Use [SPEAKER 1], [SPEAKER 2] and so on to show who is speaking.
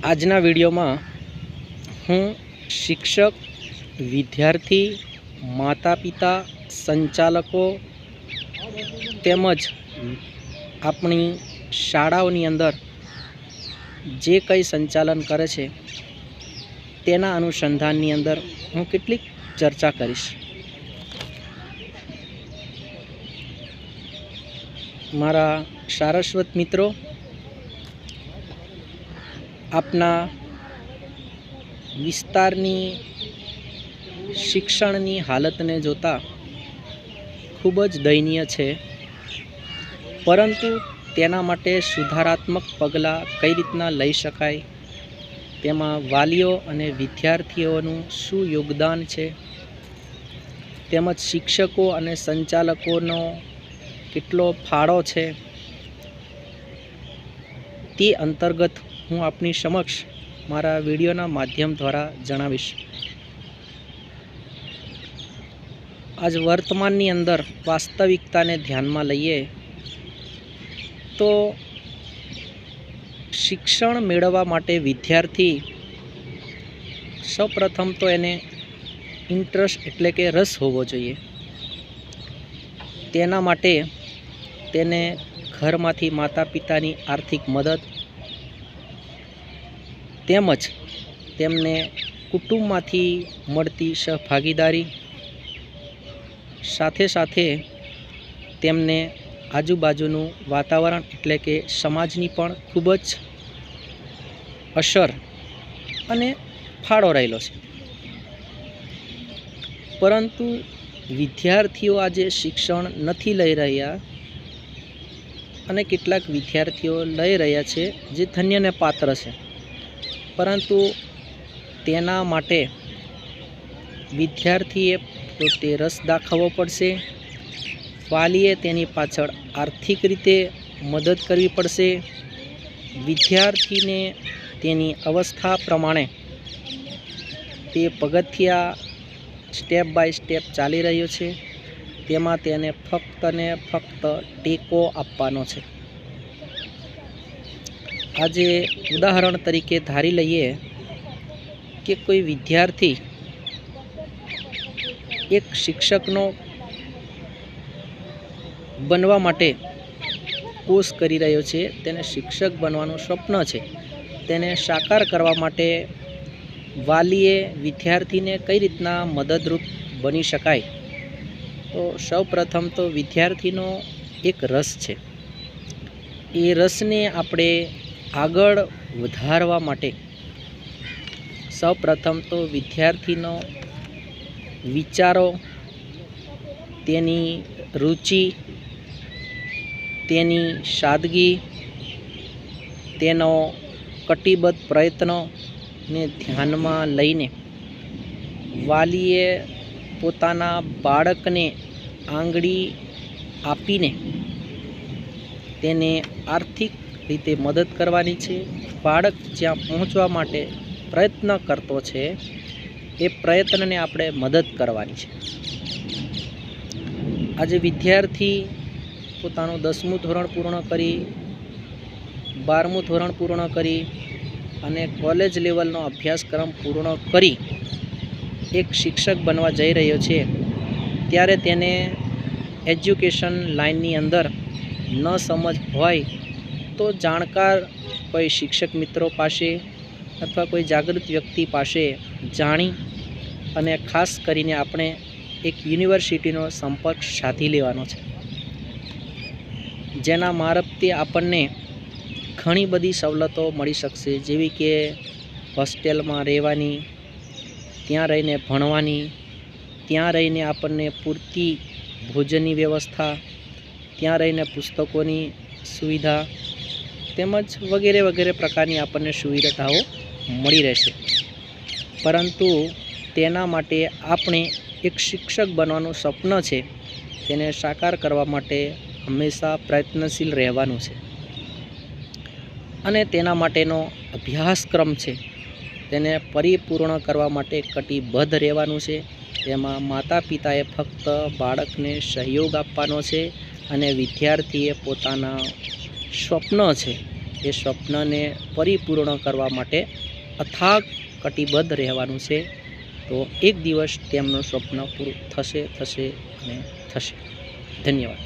[SPEAKER 1] આજના વિડીયોમાં હું શિક્ષક, વિદ્યાર્થી, માતા પિતા, સંચાલકો તેમજ આપણી શાળાઓની અંદર જે કંઈ સંચાલન કરે છે તેના અનુસંધાનની અંદર હું કેટલીક ચર્ચા કરીશ. મારા સારસ્વત મિત્રો, આપના વિસ્તારની શિક્ષણની હાલતને જોતા ખૂબ જ દયનીય છે, પરંતુ તેના માટે સુધારાત્મક પગલાં કઈ રીતના લઈ શકાય, તેમાં વાલીઓ અને વિદ્યાર્થીઓનું શું યોગદાન છે, તેમજ શિક્ષકો અને સંચાલકોનો કેટલો ફાળો છે, તે અંતર્ગત હું આપની સમક્ષ મારા વિડીયોના માધ્યમ દ્વારા જણાવીશ. આજ વર્તમાનની અંદર વાસ્તવિકતાને ધ્યાનમાં લઈએ તો શિક્ષણ મેળવવા માટે વિદ્યાર્થી સૌપ્રથમ તો એને ઇન્ટરેસ્ટ એટલે કે રસ હોવો જોઈએ. તેના માટે તેને ઘરમાંથી માતા પિતાની આર્થિક મદદ તેમજ તેમને કુટુંબમાંથી મળતી સહભાગીદારી, સાથે સાથે તેમને આજુબાજુનું વાતાવરણ એટલે કે સમાજની પણ ખૂબ જ અસર અને ફાળો રહેલો છે. પરંતુ વિદ્યાર્થીઓ આજે શિક્ષણ નથી લઈ રહ્યા અને કેટલાક વિદ્યાર્થીઓ લઈ રહ્યા છે જે ધન્યને પાત્ર છે, પરંતુ તેના માટે વિદ્યાર્થીએ પોતે રસ દાખવવો પડશે, વાલીએ તેની પાછળ આર્થિક રીતે મદદ કરવી પડશે, વિદ્યાર્થીને તેની અવસ્થા પ્રમાણે તે પગથિયા સ્ટેપ બાય સ્ટેપ ચાલી રહ્યો છે તેમાં તેને ફક્ત ને ફક્ત ટેકો આપવાનો છે. આજે ઉદાહરણ તરીકે ધારી લઈએ કે કોઈ વિદ્યાર્થી એક શિક્ષકનો બનવા માટે કોર્સ કરી રહ્યો છે, તેને શિક્ષક બનવાનું સ્વપ્ન છે, તેને સાકાર કરવા માટે વાલીએ વિદ્યાર્થીને કઈ રીતના મદદરૂપ બની શકાય. તો સૌપ્રથમ તો વિદ્યાર્થીનો એક રસ છે, એ રસને આપણે આગળ વધારવા માટે સૌપ્રથમ તો વિદ્યાર્થીનો વિચારો, તેની રુચિ, તેની સાદગી, તેનો કટિબદ્ધ પ્રયત્નને ધ્યાનમાં લઈને વાલીએ પોતાના બાળકને આંગળી આપીને તેને આર્થિક રીતે મદદ કરવાની છે. બાળક જ્યાં પહોંચવા માટે પ્રયત્ન કરતો છે એ પ્રયત્નને આપણે મદદ કરવાની છે. આજે વિદ્યાર્થી પોતાનું 10મું ધોરણ પૂર્ણ કરી, 12મું ધોરણ પૂર્ણ કરી અને કોલેજ લેવલનો અભ્યાસક્રમ પૂર્ણ કરી એક શિક્ષક બનવા જઈ રહ્યો છે, ત્યારે તેને એજ્યુકેશન લાઇનની અંદર ન સમજ હોય તો જાણકાર કોઈ શિક્ષક મિત્રો પાસે અથવા કોઈ જાગૃત વ્યક્તિ પાસે જાણી અને ખાસ કરીને આપણે એક યુનિવર્સિટીનો સંપર્ક સાધી લેવાનો છે, જેના મારફતે આપણને ઘણી બધી સવલતો મળી શકશે, જેવી કે હોસ્ટેલમાં રહેવાની, ત્યાં રહીને ભણવાની, ત્યાં રહીને આપણને પૂરતી ભોજનની વ્યવસ્થા, ત્યાં રહીને પુસ્તકોની સુવિધા તેમજ વગેરે વગેરે પ્રકારની આપણને સુવિધાઓ મળી રહેશે. પરંતુ તેના માટે આપણે એક શિક્ષક બનવાનું સ્વપ્ન છે તેને સાકાર કરવા માટે હંમેશા પ્રયત્નશીલ રહેવાનું છે અને તેના માટેનો અભ્યાસક્રમ છે તેને પરિપૂર્ણ કરવા માટે કટિબદ્ધ રહેવાનું છે. તેમાં માતા પિતાએ ફક્ત બાળકને સહયોગ આપવાનો છે અને વિદ્યાર્થીએ પોતાના સ્વપ્ન છે એ સ્વપ્નને પરિપૂર્ણ કરવા માટે અથાગ કટિબદ્ધ રહેવાનું છે. તો એક દિવસ તેમનું સ્વપ્ન પૂરું થશે અને થશે. ધન્યવાદ.